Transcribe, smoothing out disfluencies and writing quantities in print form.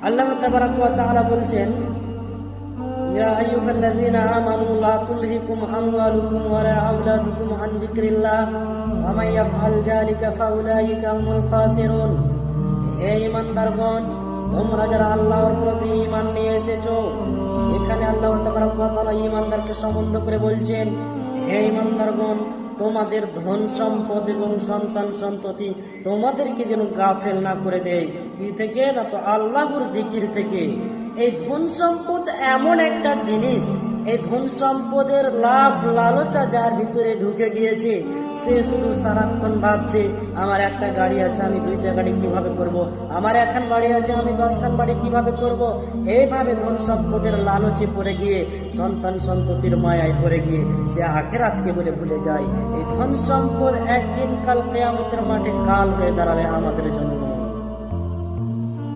আল্লাহ তাবারাক ওয়া তাআলা বলছেন, ইয়া আইয়ুহাল্লাযীনা আমানু লা তুলহিকুম আমওয়ালুকুম ওয়ালা আওলাদুকুম আন যিকরিল্লাহ ওয়া মান ইয়াফআল যালিকা ফাউলাইকা হুমুল খাসিরুন। হে ঈমানদারগণ, তোমরা যারা আল্লাহর প্রতি ঈমান নিয়ে এসেছো, এখানে আল্লাহ তাবারাক ওয়া তাআলা ঈমানদারকে সম্বোধন করে বলছেন, হে ঈমানদারগণ, তোমাদের ধন সম্পদ এবং সন্তান সন্ততি তোমাদেরকে যেন গাফেল না করে দেয় কি থেকে, না তো আল্লাহর জিকির থেকে। এই ধন সম্পদ এমন একটা জিনিস, এই ধন সম্পদের লাভ লালসা যার ভিতরে ঢুকে গিয়েছে, সে শুধু সারাক্ষণ ভাবছে আমার একটা গাড়ি আছে, আমি 2টা গাড়ি কিভাবে করব, আমার এখন বাড়ি আছে, আমি 10খান বাড়ি কিভাবে করব। এইভাবে ধন সম্পদের লালচে পড়ে গিয়ে, সন্তান সন্ততির মায়ায় পড়ে গিয়ে সে আখিরাতকে বলে ভুলে যায়। এই ধন সম্পদ একদিন কাল কিয়ামতের মাঠে কাল হয়ে দাঁড়াবে আমাদের জন্য।